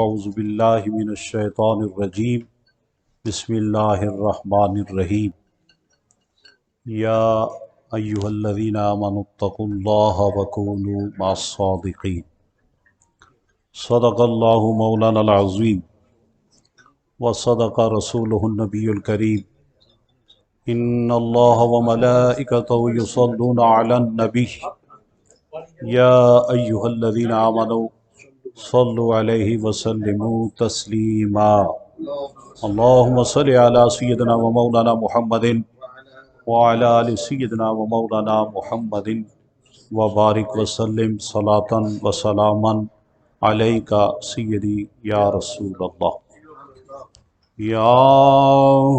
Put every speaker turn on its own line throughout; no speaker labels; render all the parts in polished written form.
اعوذ باللہ من الشیطان الرجیم بسم اللہ الرحمن الرحیم یا ایہا الذین آمنوا اتقوا اللہ وکونوا مع الصادقین صدق اللہ مولانا العظیم وصدق رسولہ النبی الکریم ان اللہ وملائکتہ یصلون علی النبی یا ایہا الذین آمنوا صلوا علیہ وسلموا تسلیما اللہم صلی علی سیدنا و مولانا محمد وعلی آل سیدنا و مولانا محمد وبارک وسلم صلاة و سلاما علیکا سیدی یا رسول اللہ یا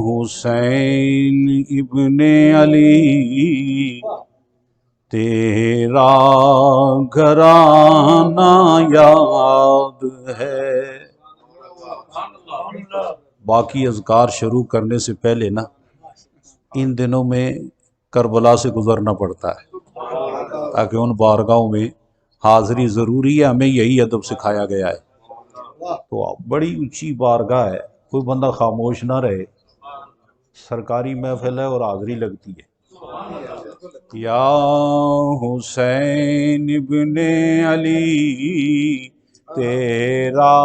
حسین ابن علی تیرا گھرانہ یاد ہے۔ باقی اذکار شروع کرنے سے پہلے نا ان دنوں میں کربلا سے گزرنا پڑتا ہے تاکہ ان بارگاہوں میں حاضری ضروری ہے، ہمیں یہی ادب سکھایا گیا ہے۔ تو بڑی اونچی بارگاہ ہے، کوئی بندہ خاموش نہ رہے، سرکاری محفل ہے اور حاضری لگتی ہے۔ یا حسین ابن علی تیرا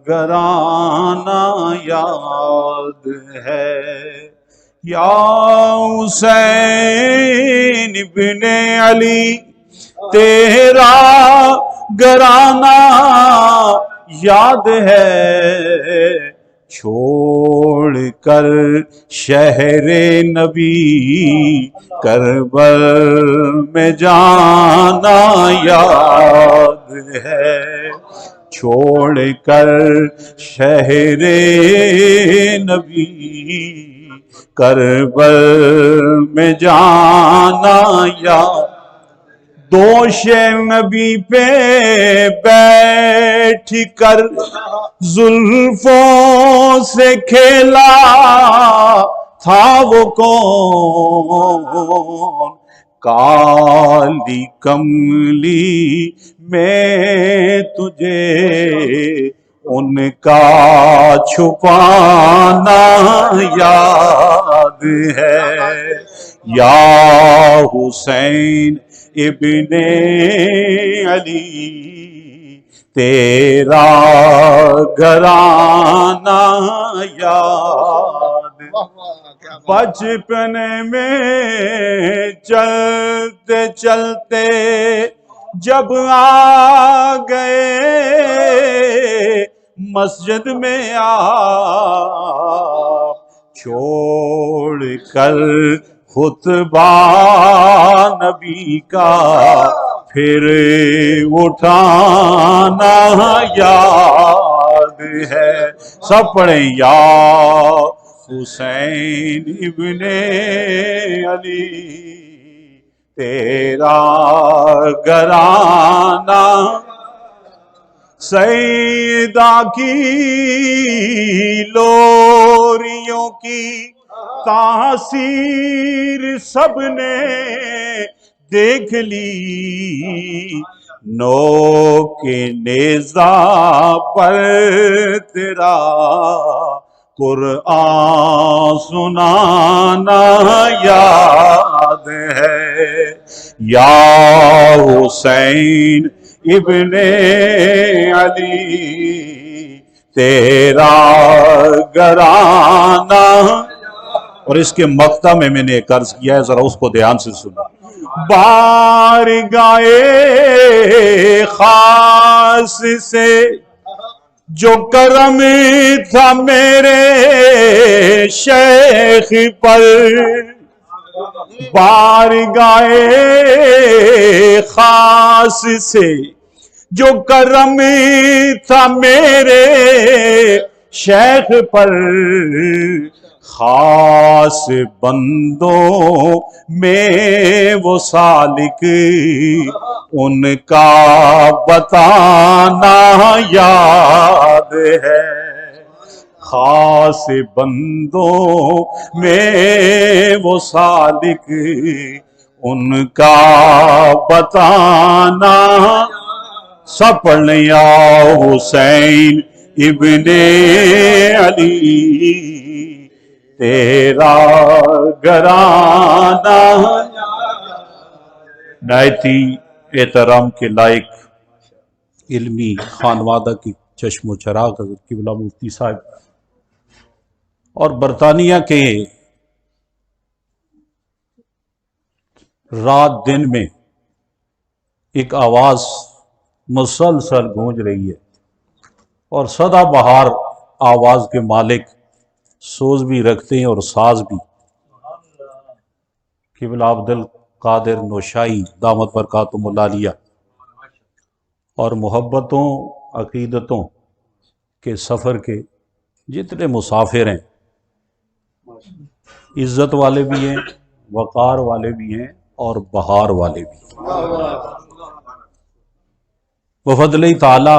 گھرانہ یاد ہے، یا حسین ابن علی تیرا گھرانہ یاد ہے، چھوڑ کر شہر نبی کربل میں جانا یاد ہے، چھوڑ کر شہر نبی کربل میں جانا یاد، دوش نبی پہ بیٹھ کر زلفوں سے کھیلا تھا وہ کون، کالی کملی میں تجھے ان کا چھپانا یاد ہے، یا حسین ابن علی تیرا گھرانہ یاد۔ بچپن میں چلتے چلتے جب آ گئے مسجد میں آپ، چھوڑ کر خطبہ نبی کا پھر اٹھانا یاد ہے۔ سب پڑھیں یا حسین ابن علی تیرا گھرانہ، سیدہ کی لوریوں کی تاثیر سب نے دیکھ لی، نو کے نیزہ پر تیرا قرآن سنانا یاد ہے، یا حسین ابن علی تیرا گھرانہ۔ اور اس کے مقطع میں نے ایک عرض کیا ہے، ذرا اس کو دھیان سے سنا۔ بارگاہ خاص سے جو کرم تھا میرے شیخ پر، بارگاہ خاص سے جو کرم تھا میرے شیخ پر، خاص بندوں میں وہ سالک ان کا بتانا یاد ہے، خاص بندوں میں وہ سالک ان کا بتانا سب پڑھ لیں یا حسین ابن علی تیرا گھرانہ نہایتی احترام کے لائق علمی خانوادہ کی چشم و چراغ حضرت قبلہ مفتی صاحب اور برطانیہ کے رات دن میں ایک آواز مسلسل گونج رہی ہے اور سدا بہار آواز کے مالک سوز بھی رکھتے ہیں اور ساز بھی قبلہ عبد القادر نوشائی دامت برکاتہم العالیہ اور محبتوں عقیدتوں کے سفر کے جتنے مسافر ہیں عزت والے بھی ہیں وقار والے بھی ہیں اور بہار والے بھی بفضل تعالی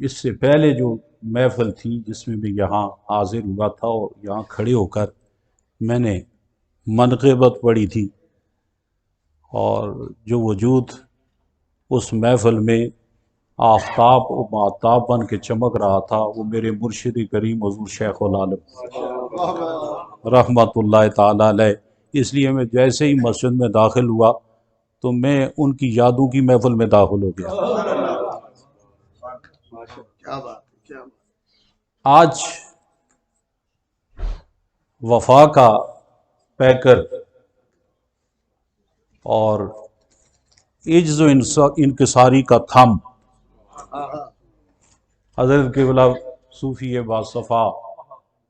اس سے پہلے جو محفل تھی جس میں میں یہاں حاضر ہوا تھا اور یہاں کھڑے ہو کر میں نے منقبت پڑھی تھی اور جو وجود اس محفل میں آفتاب و مہتاب بن کے چمک رہا تھا وہ میرے مرشد کریم حضور شیخ العالم رحمت اللہ تعالی علیہ. اس لیے میں جیسے ہی مسجد میں داخل ہوا تو میں ان کی یادوں کی محفل میں داخل ہو گیا. آج وفا کا پیکر اور عجز و انکساری کا تھم حضرت قبلہ صوفی باصفا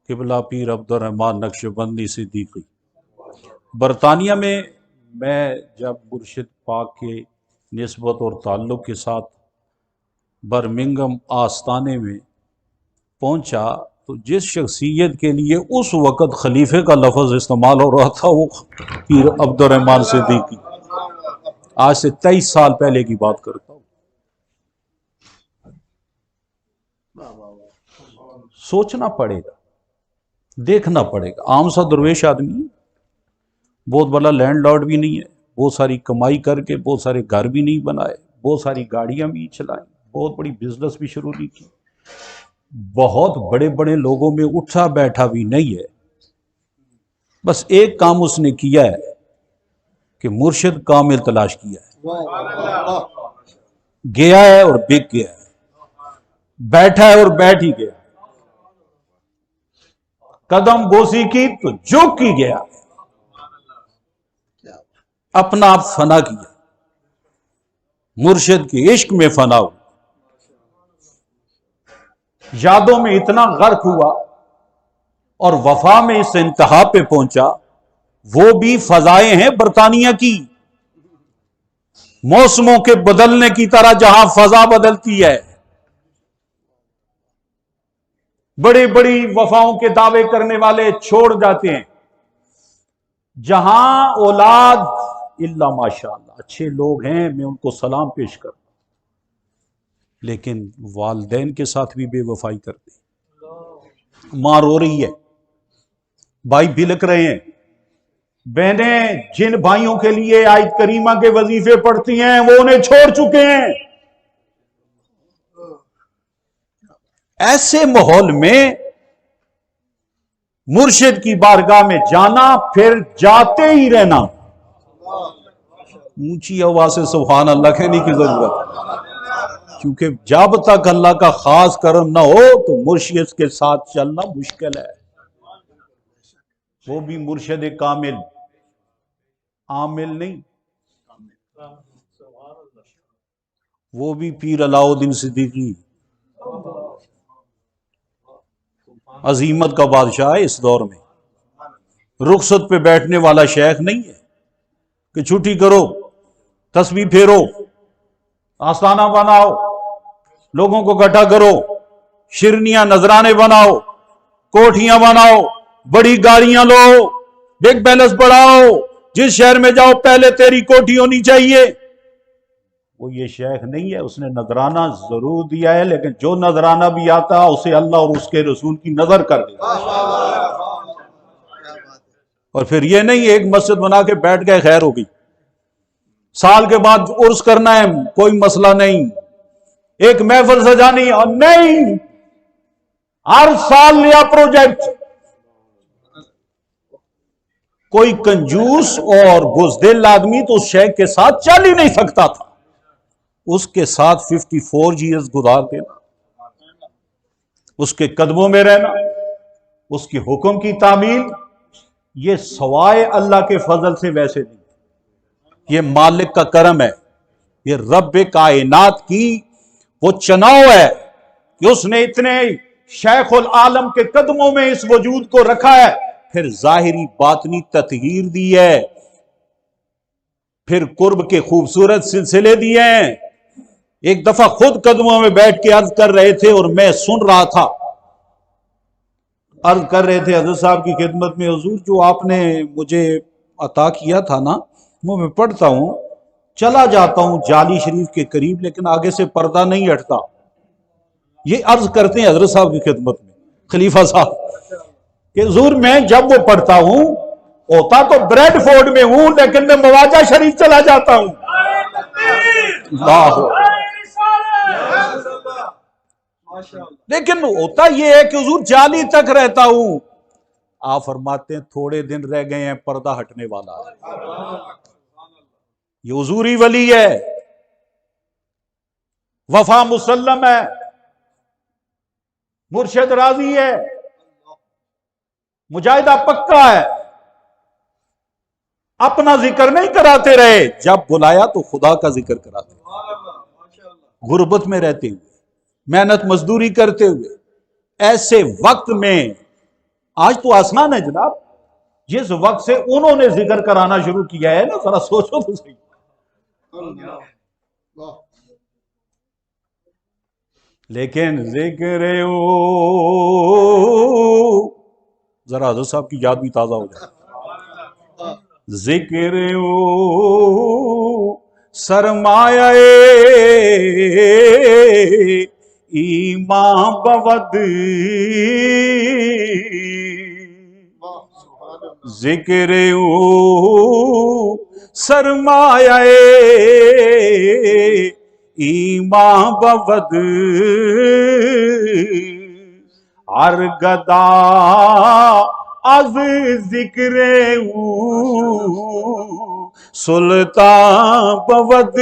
قبلہ پیر عبد الرحمن نقشبندی صدیقی. برطانیہ میں جب مرشد پاک کے نسبت اور تعلق کے ساتھ برمنگم آستانے میں پہنچا تو جس شخصیت کے لیے اس وقت خلیفے کا لفظ استعمال ہو رہا تھا وہ پیر عبد الرحمن صدیقی. آج سے 23 سال پہلے کی بات کرتا ہوں. سوچنا پڑے گا, دیکھنا پڑے گا. عام سا درویش آدمی ہے, بہت بڑا لینڈ لارڈ بھی نہیں ہے, بہت ساری کمائی کر کے بہت سارے گھر بھی نہیں بنائے, بہت ساری گاڑیاں بھی چلائیں, بہت بڑی بزنس بھی شروع نہیں کی, بہت بڑے بڑے لوگوں میں اٹھا بیٹھا بھی نہیں ہے. بس ایک کام اس نے کیا ہے کہ مرشد کامل تلاش کیا ہے, گیا ہے اور بک گیا ہے, بیٹھا ہے اور بیٹھ ہی گیا, قدم بوسی کی تو جھک کی گیا, اپنا آپ فنا کیا, مرشد کے عشق میں فنا ہوا, یادوں میں اتنا غرق ہوا اور وفا میں اس انتہا پہ پہنچا. وہ بھی فضائیں ہیں برطانیہ کی, موسموں کے بدلنے کی طرح جہاں فضا بدلتی ہے. بڑی بڑی وفاؤں کے دعوے کرنے والے چھوڑ جاتے ہیں. جہاں اولاد الا ماشاءاللہ اچھے لوگ ہیں, میں ان کو سلام پیش کرتا ہوں, لیکن والدین کے ساتھ بھی بے وفائی کرتے ہیں. ماں رو رہی ہے, بھائی بلک رہے ہیں, بہنیں جن بھائیوں کے لیے آیت کریمہ کے وظیفے پڑھتی ہیں وہ انہیں چھوڑ چکے ہیں. ایسے ماحول میں مرشد کی بارگاہ میں جانا, پھر جاتے ہی رہنا, اونچی آواز سے سبحان اللہ کہنے کی ضرورت ہے, کیونکہ جب تک اللہ کا خاص کرم نہ ہو تو مرشد کے ساتھ چلنا مشکل ہے. وہ بھی مرشد کامل, عامل نہیں, وہ بھی پیر علاؤ الدین صدیقی عظیمت کا بادشاہ ہے. اس دور میں رخصت پہ بیٹھنے والا شیخ نہیں ہے کہ چھٹی کرو, تسبیح پھیرو, آستانہ بناؤ, لوگوں کو اکٹھا کرو, شرنیاں نذرانے بناؤ, کوٹھیاں بناؤ, بڑی گاڑیاں لو, بگ پیلس بڑھاؤ, جس شہر میں جاؤ پہلے تیری کوٹھی ہونی چاہیے. وہ یہ شیخ نہیں ہے. اس نے نذرانہ ضرور دیا ہے, لیکن جو نذرانہ بھی آتا اسے اللہ اور اس کے رسول کی نظر کر دیا. اور پھر یہ نہیں ایک مسجد بنا کے بیٹھ گئے خیر ہو گئی, سال کے بعد عرس کرنا ہے، کوئی مسئلہ نہیں، ایک محفل سجانی اور نہیں، ہر سال نیا پروجیکٹ۔ کوئی کنجوس اور بزدل آدمی تو اس شیخ کے ساتھ چل ہی نہیں سکتا تھا، اس کے ساتھ 54 ایئرز گزار دینا، اس کے قدموں میں رہنا، اس کی حکم کی تعمیل، یہ سوائے اللہ کے فضل سے ویسے نہیں، یہ مالک کا کرم ہے، یہ رب کائنات کی وہ چناؤ ہے کہ اس نے اتنے شیخ العالم کے قدموں میں اس وجود کو رکھا ہے، پھر ظاہری باطنی تطہیر دی ہے، پھر قرب کے خوبصورت سلسلے دیے ہیں۔ ایک دفعہ خود قدموں میں بیٹھ کے عرض کر رہے تھے اور میں سن رہا تھا، عرض کر رہے تھے حضرت صاحب کی خدمت میں، حضور جو آپ نے مجھے عطا کیا تھا نا، وہ میں پڑھتا ہوں، چلا جاتا ہوں جالی شریف کے قریب، لیکن آگے سے پردہ نہیں ہٹتا۔ یہ عرض کرتے ہیں حضرت صاحب کی خدمت میں خلیفہ صاحب کہ حضور میں جب وہ پڑھتا ہوں، ہوتا تو بریڈ فورڈ میں ہوں، لیکن میں مواجہ شریف چلا جاتا ہوں۔ لیکن ہوتا یہ ہے کہ حضور جالی تک رہتا ہوں۔ آپ فرماتے ہیں تھوڑے دن رہ گئے ہیں، پردہ ہٹنے والا ہے، یہ حضوری ولی ہے، وفا مسلم ہے، مرشد راضی ہے، مجاہدہ پکا ہے، اپنا ذکر نہیں کراتے رہے، جب بلایا تو خدا کا ذکر کراتے، غربت میں رہتے ہوئے، محنت مزدوری کرتے ہوئے، ایسے وقت میں، آج تو آسان ہے جناب، جس وقت سے انہوں نے ذکر کرانا شروع کیا ہے نا، ذرا سوچو تو صحیح۔ لیکن ذکر ذرا حضرت صاحب کی یاد بھی تازہ ہو جائے، ذکر سرمایہ ایمان بود، ذکر سرمایہ ایمان بود، ہر گدا از ذکر سلطان بود۔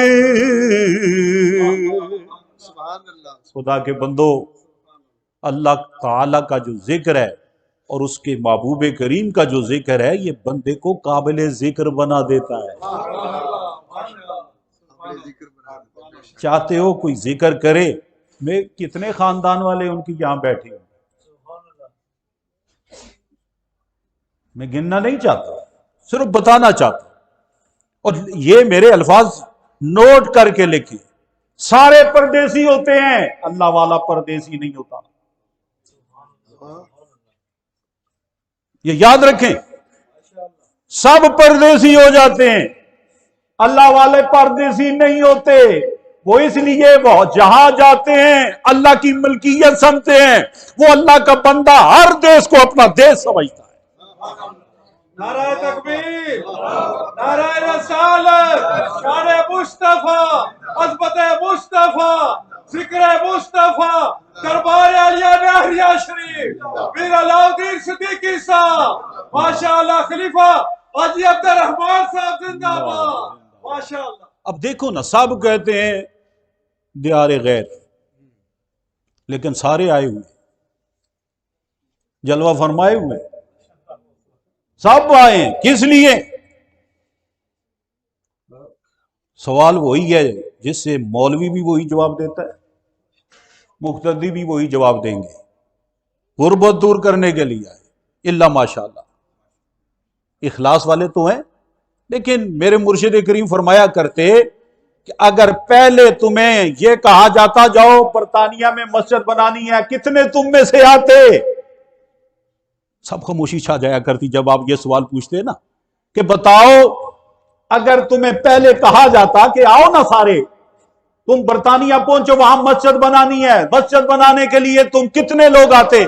خدا کے بندو، اللہ تعالی کا جو ذکر ہے اور اس کے محبوب کریم کا جو ذکر ہے، یہ بندے کو قابل ذکر بنا دیتا ہے۔ چاہتے ہو کوئی ذکر کرے؟ میں کتنے خاندان والے ان کی یہاں بیٹھے ہوں، میں گننا نہیں چاہتا، صرف بتانا چاہتا ہوں، اور یہ میرے الفاظ نوٹ کر کے لکھیں۔ سارے پردیسی ہوتے ہیں، اللہ والا پردیسی نہیں ہوتا، یہ یاد رکھیں، سب پردیسی ہو جاتے ہیں، اللہ والے پردیسی نہیں ہوتے۔ وہ اس لیے وہ جہاں جاتے ہیں اللہ کی ملکیت سمجھتے ہیں، وہ اللہ کا بندہ ہر دیش کو اپنا دیش سمجھتا ہے۔
نعرہ تکبیر، نعرہ رسالت، شان مصطفیٰ، عظمت مصطفیٰ، ذکر مصطفیٰ، دربار عالیہ نہریہ شریف، میر علاؤدین صدیقی صاحب، ماشاءاللہ، خلیفہ حاجی عبد الرحمان صاحب زندہ باد، ماشاءاللہ۔
اب دیکھو نا، سب کہتے ہیں دیار غیر، لیکن سارے آئے ہوئے، جلوہ فرمائے ہوئے، سب آئے ہیں، کس لیے؟ سوال وہی ہے جس سے مولوی بھی وہی جواب دیتا ہے، مقتدی بھی وہی جواب دیں گے، غربت دور کرنے کے لیے آئے، اللہ ماشاءاللہ اخلاص والے تو ہیں۔ لیکن میرے مرشد کریم فرمایا کرتے کہ اگر پہلے تمہیں یہ کہا جاتا جاؤ برطانیہ میں مسجد بنانی ہے، کتنے تم میں سے آتے؟ سب خاموشی چھا جایا کرتی جب آپ یہ سوال پوچھتے نا کہ بتاؤ، اگر تمہیں پہلے کہا جاتا کہ آؤ نا سارے، تم برطانیہ پہنچو، وہاں مسجد بنانی ہے، مسجد بنانے کے لیے تم کتنے لوگ آتے؟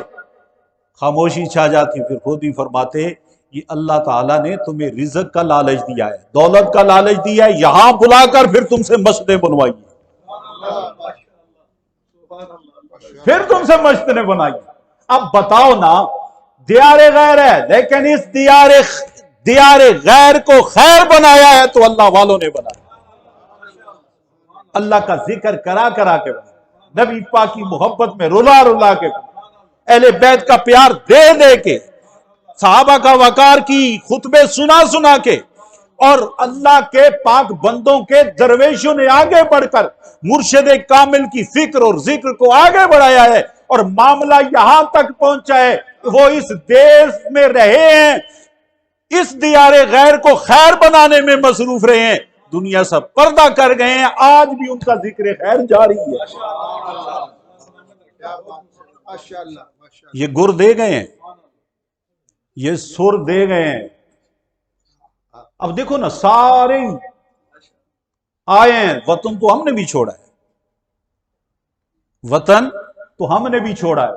خاموشی چھا جاتی۔ پھر خود ہی فرماتے یہ اللہ تعالیٰ نے تمہیں رزق کا لالچ دیا ہے، دولت کا لالچ دیا ہے، یہاں بلا کر پھر تم سے مسجدیں بنوائی، پھر تم سے مسجدیں بنائی۔ اب بتاؤ نا، دیار غیر ہے لیکن اس دیار غیر کو خیر بنایا ہے تو اللہ والوں نے بنایا، اللہ کا ذکر کرا کرا کے بنایا، نبی پاک کی محبت میں رلا رلا کے بنایا، اہل بیت کا پیار دے دے کے، صحابہ کا وقار کی خطبے سنا سنا کے، اور اللہ کے پاک بندوں کے درویشوں نے آگے بڑھ کر مرشد کامل کی فکر اور ذکر کو آگے بڑھایا ہے، اور معاملہ یہاں تک پہنچا ہے وہ اس دیش میں رہے ہیں، اس دیار غیر کو خیر بنانے میں مصروف رہے ہیں، دنیا سب پردہ کر گئے ہیں، آج بھی ان کا ذکر خیر جاری ہے۔ یہ گر دے گئے ہیں، یہ سر دے گئے ہیں۔ اب دیکھو نا، سارے آئے ہیں، وطن تو ہم نے بھی چھوڑا ہے، وطن تو ہم نے بھی چھوڑا ہے،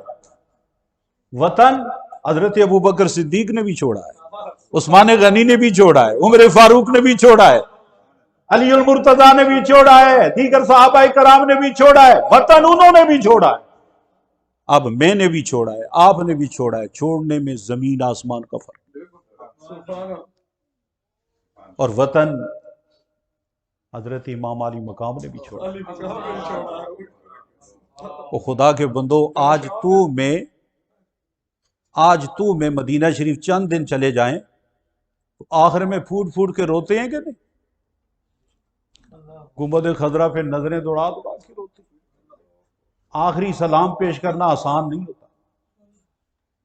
وطن حضرت ابوبکر صدیق نے بھی چھوڑا ہے، عثمان غنی نے بھی چھوڑا ہے، عمر فاروق نے بھی چھوڑا ہے، علی المرتضیٰ نے بھی چھوڑا ہے، دیگر صحابہ کرام نے بھی چھوڑا ہے، وطن انہوں نے بھی چھوڑا ہے، اب میں نے بھی چھوڑا ہے، آپ نے بھی چھوڑا ہے، چھوڑنے میں زمین آسمان کا فرق۔ اور وطن حضرت امام علی مقام نے بھی چھوڑا۔ وہ خدا کے بندو، آج تو میں مدینہ شریف چند دن چلے جائیں تو آخر میں پھوٹ پھوٹ کے روتے ہیں کہ نہیں؟ گنبد خضرا پہ نظریں دوڑا دوڑا کے روتے ہیں۔ آخری سلام پیش کرنا آسان نہیں ہوتا،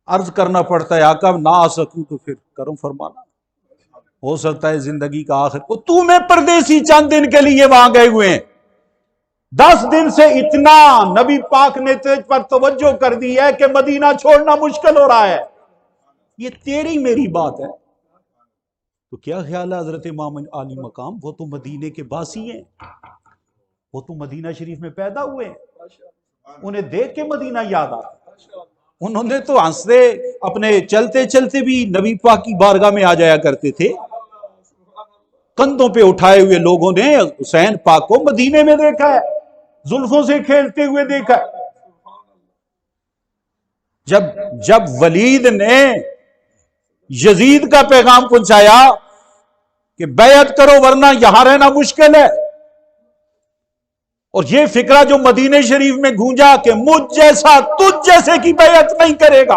عرض کرنا پڑتا ہے آقا نہ آ سکوں تو پھر کرم فرمانا، ہو سکتا ہے زندگی کا آخر کو۔ تو میں پردیسی چند دن کے لیے وہاں گئے ہوئے ہیں، 10 دن سے اتنا نبی پاک نے تجھ پر توجہ کر دی ہے کہ مدینہ چھوڑنا مشکل ہو رہا ہے، یہ تیری میری بات ہے، تو کیا خیال ہے حضرت امام علی مقام؟ وہ تو مدینے کے باسی ہیں، وہ تو مدینہ شریف میں پیدا ہوئے ہیں، انہیں دیکھ کے مدینہ یاد آ، انہوں نے تو ہنستے اپنے چلتے چلتے بھی نبی پاک کی بارگاہ میں آ جایا کرتے تھے، کندھوں پہ اٹھائے ہوئے لوگوں نے حسین پاک کو مدینے میں دیکھا ہے، زلفوں سے کھیلتے ہوئے دیکھا ہے۔ جب ولید نے یزید کا پیغام پہنچایا کہ بیعت کرو ورنہ یہاں رہنا مشکل ہے، اور یہ فکرہ جو مدینہ شریف میں گونجا کہ مجھ جیسا تجھ جیسے کی بیعت نہیں کرے گا،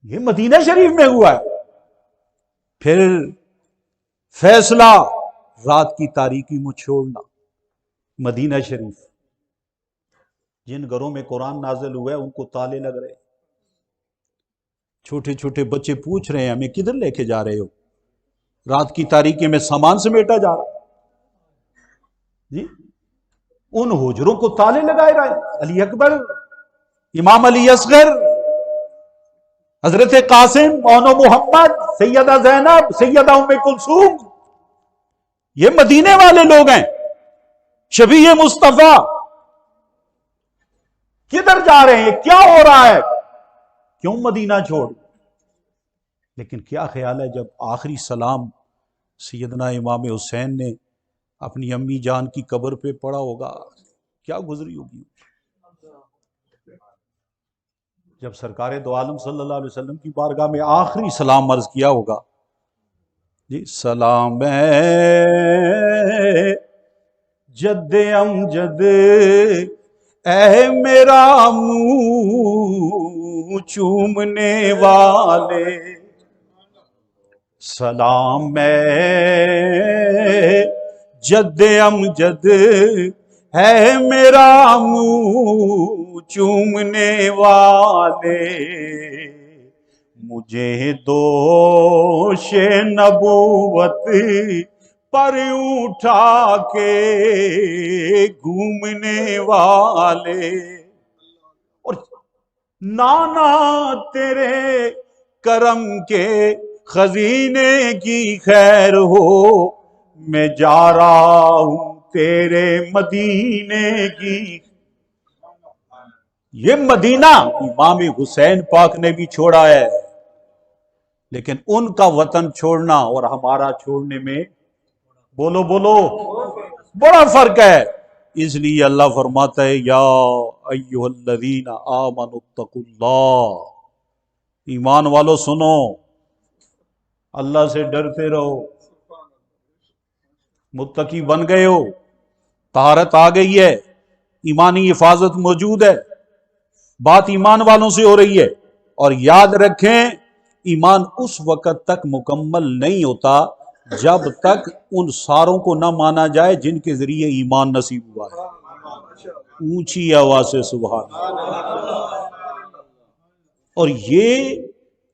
یہ مدینہ شریف میں ہوا ہے۔ پھر فیصلہ رات کی تاریکی میں چھوڑنا، مدینہ شریف، جن گھروں میں قرآن نازل ہوا ہے ان کو تالے لگ رہے، چھوٹے چھوٹے بچے پوچھ رہے ہیں ہمیں کدھر لے کے جا رہے ہو، رات کی تاریکی میں سامان سمیٹا جا رہا جی، ان حجروں کو تالے لگائے رہے، علی اکبر، امام علی اصغر، حضرت قاسم، مونا محمد، سیدہ زینب، سیدہ ام کلثوم، یہ مدینے والے لوگ ہیں، شبیہ مصطفیٰ، کدھر جا رہے ہیں، کیا ہو رہا ہے، کیوں مدینہ چھوڑ؟ لیکن کیا خیال ہے جب آخری سلام سیدنا امام حسین نے اپنی امی جان کی قبر پہ پڑا ہوگا، کیا گزری ہوگی؟ جب سرکار دو عالم صلی اللہ علیہ وسلم کی بارگاہ میں آخری سلام عرض کیا ہوگا، جی سلام اے جد امجد، اے میرا منہ چومنے والے، سلام اے جد امجد، ہے میرا منہ چومنے والے، مجھے دوش نبوت پر اٹھا کے گھومنے والے، اور نانا تیرے کرم کے خزینے کی خیر ہو، میں جا رہا ہوں تیرے مدینے کی۔ یہ مدینہ امام حسین پاک نے بھی چھوڑا ہے، لیکن ان کا وطن چھوڑنا اور ہمارا چھوڑنے میں بولو بولو بڑا فرق ہے۔ اس لیے اللہ فرماتا ہے یا ایھا الذین آمنوا اتقوا اللہ، ایمان والو سنو، اللہ سے ڈرتے رہو۔ متقی بن گئے ہو، طہارت آ گئی ہے، ایمانی حفاظت موجود ہے، بات ایمان والوں سے ہو رہی ہے۔ اور یاد رکھیں ایمان اس وقت تک مکمل نہیں ہوتا جب تک ان ساروں کو نہ مانا جائے جن کے ذریعے ایمان نصیب ہوا ہے۔ اونچی آواز سے سبحان اللہ۔ اور یہ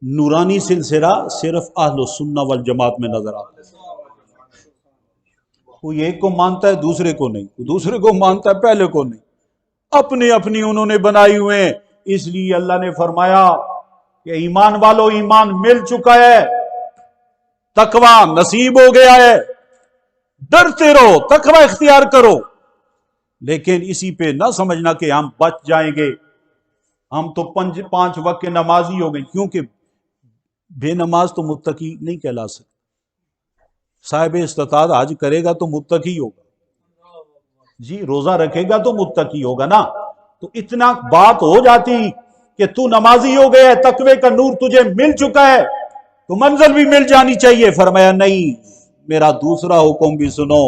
نورانی سلسلہ صرف اہل السنہ والجماعت میں نظر آتا ہے۔ کوئی ایک کو مانتا ہے دوسرے کو نہیں، دوسرے کو مانتا ہے پہلے کو نہیں، اپنی اپنی انہوں نے بنائی ہوئے ہیں۔ اس لیے اللہ نے فرمایا کہ ایمان والو ایمان مل چکا ہے، تقوی نصیب ہو گیا ہے، ڈرتے رہو، تقوی اختیار کرو، لیکن اسی پہ نہ سمجھنا کہ ہم بچ جائیں گے، ہم تو 5 وقت کے نمازی ہو گئے، کیونکہ بے نماز تو متقی نہیں کہلا سکتا۔ صاحب استطاعت حج کرے گا تو متقی ہوگا، جی روزہ رکھے گا تو متقی ہوگا نا۔ تو اتنا بات ہو جاتی کہ تو نمازی ہو گیا ہے، تقوی کا نور تجھے مل چکا ہے تو منزل بھی مل جانی چاہیے۔ فرمایا نہیں، میرا دوسرا حکم بھی سنو،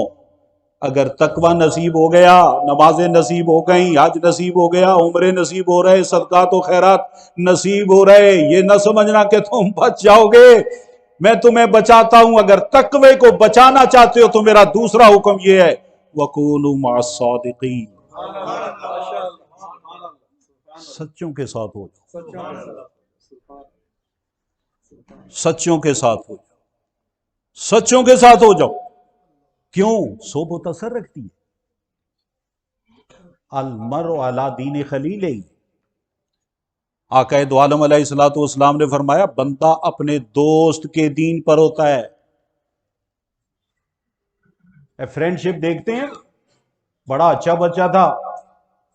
اگر تقوی نصیب ہو گیا، نمازیں نصیب ہو گئیں، حج نصیب ہو گیا، عمرے نصیب ہو رہے، صدقات و خیرات نصیب ہو رہے، یہ نہ سمجھنا کہ تم بچ جاؤ گے، میں تمہیں بچاتا ہوں۔ اگر تقوی کو بچانا چاہتے ہو تو میرا دوسرا حکم یہ ہے وَكُونُوا مَعَ الصَّادِقِينَ، سچوں کے ساتھ ہو جاؤ، سچوں کے ساتھ ہو جاؤ، سچوں کے ساتھ ہو جاؤ۔ کیوں؟ صحبت اثر رکھتی ہے۔ المرء علی دین خلیلہ، آقا دو عالم علیہ السلام نے فرمایا بندہ اپنے دوست کے دین پر ہوتا ہے۔ فرینڈ شپ دیکھتے ہیں، بڑا اچھا بچہ تھا،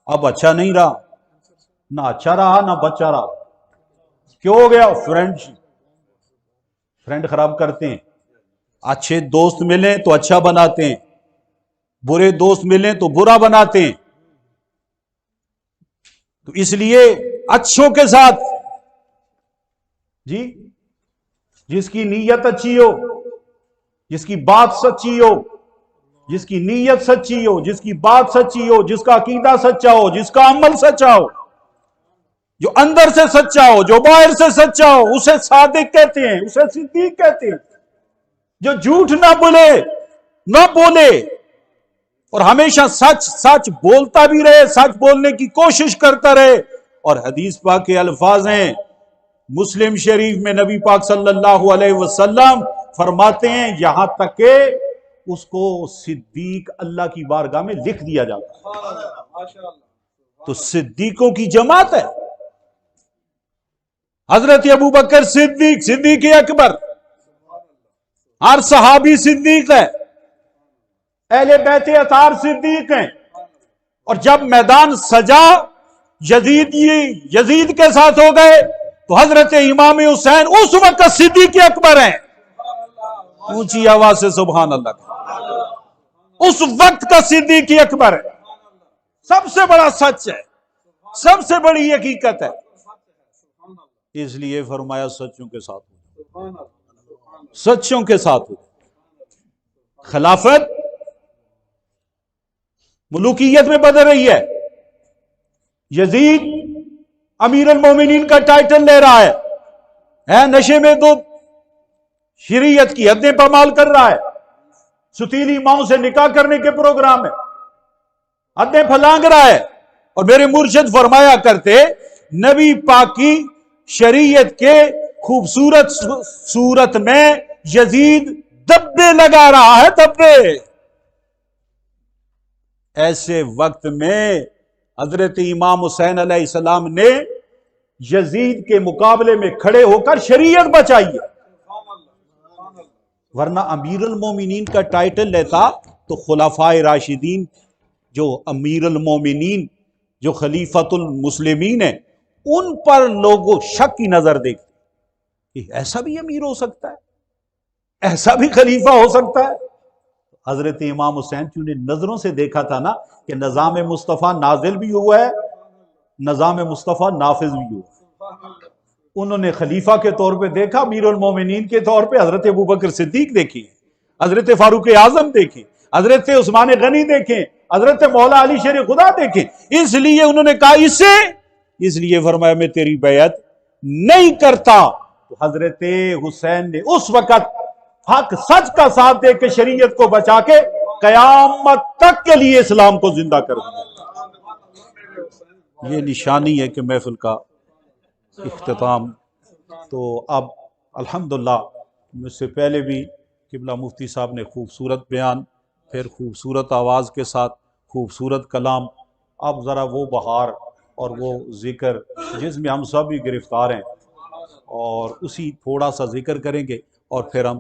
اب اچھا نہیں رہا، نہ اچھا رہا نہ بچہ رہا۔ کیوں ہو گیا؟ فرینڈ خراب کرتے ہیں۔ اچھے دوست ملیں تو اچھا بناتے ہیں، برے دوست ملیں تو برا بناتے ہیں۔ تو اس لیے اچھوں کے ساتھ، جی جس کی نیت اچھی ہو، جس کی بات سچی ہو، جس کی نیت سچی ہو، جس کی بات سچی ہو، جس کا عقیدہ سچا ہو، جس کا عمل سچا ہو، جو اندر سے سچا ہو، جو باہر سے سچا ہو، اسے صادق کہتے ہیں، اسے صدیق کہتے ہیں۔ جو جھوٹ نہ بولے اور ہمیشہ سچ بولتا بھی رہے، سچ بولنے کی کوشش کرتا رہے۔ اور حدیث پاک کے الفاظ ہیں، مسلم شریف میں نبی پاک صلی اللہ علیہ وسلم فرماتے ہیں یہاں تک کہ اس کو صدیق اللہ کی بارگاہ میں لکھ دیا جاتا ہے۔ تو صدیقوں کی جماعت ہے، حضرت ابوبکر صدیق اکبر، ہر صحابی صدیق ہے، اہل بیت اطہار صدیق ہیں۔ اور جب میدان سجا، یزید کے ساتھ ہو گئے تو حضرت امام حسین اس وقت صدیق اکبر ہیں۔ اونچی آواز سے سبحان اللہ۔ اس وقت کا صدیق اکبر ہے، سب سے بڑا سچ ہے، سب سے بڑی حقیقت ہے۔ اس لیے فرمایا سچوں کے ساتھ ہو، سچوں کے ساتھ ہو۔ خلافت ملوکیت میں بدل رہی ہے، یزید امیر المومنین کا ٹائٹل لے رہا ہے نشے میں تو شریعت کی حدیں پامال کر رہا ہے، ستیلی ماؤں سے نکاح کرنے کے پروگرام میں حدیں پھلانگ رہا ہے۔ اور میرے مرشد فرمایا کرتے نبی پاک کی شریعت کے خوبصورت صورت میں یزید دبے لگا رہا ہے، دبے۔ ایسے وقت میں حضرت امام حسین علیہ السلام نے یزید کے مقابلے میں کھڑے ہو کر شریعت بچائی ہے، ورنہ امیر المومنین کا ٹائٹل لیتا تو خلفائے راشدین جو امیر المومنین جو خلیفۃ المسلمین ہیں ان پر لوگوں شک کی نظر دیکھتے کہ ایسا بھی امیر ہو سکتا ہے، ایسا بھی خلیفہ ہو سکتا ہے۔ حضرت امام حسین کی انہیں نظروں سے دیکھا تھا نا کہ نظام مصطفیٰ نازل بھی ہوا ہے، نظام مصطفیٰ نافذ بھی ہوا ہے۔ انہوں نے خلیفہ کے طور پہ دیکھا، امیر المومنین کے طور پہ حضرت ابوبکر صدیق دیکھی، حضرت فاروق اعظم دیکھیں، حضرت عثمان غنی دیکھیں، حضرت مولا علی شیر خدا دیکھیں۔ اس لیے انہوں نے کہا اس لیے فرمایا میں تیری بیعت نہیں کرتا۔ تو حضرت حسین نے اس وقت حق سچ کا ساتھ دے کے شریعت کو بچا کے قیامت تک کے لیے اسلام کو زندہ کر دیا۔ یہ نشانی ہے کہ محفل کا اختتام۔ تو اب الحمدللہ مجھ سے پہلے بھی قبلہ مفتی صاحب نے خوبصورت بیان، پھر خوبصورت آواز کے ساتھ خوبصورت کلام، اب ذرا وہ بہار اور وہ ذکر جس میں ہم سب بھی گرفتار ہیں، اور اسی تھوڑا سا ذکر کریں گے اور پھر ہم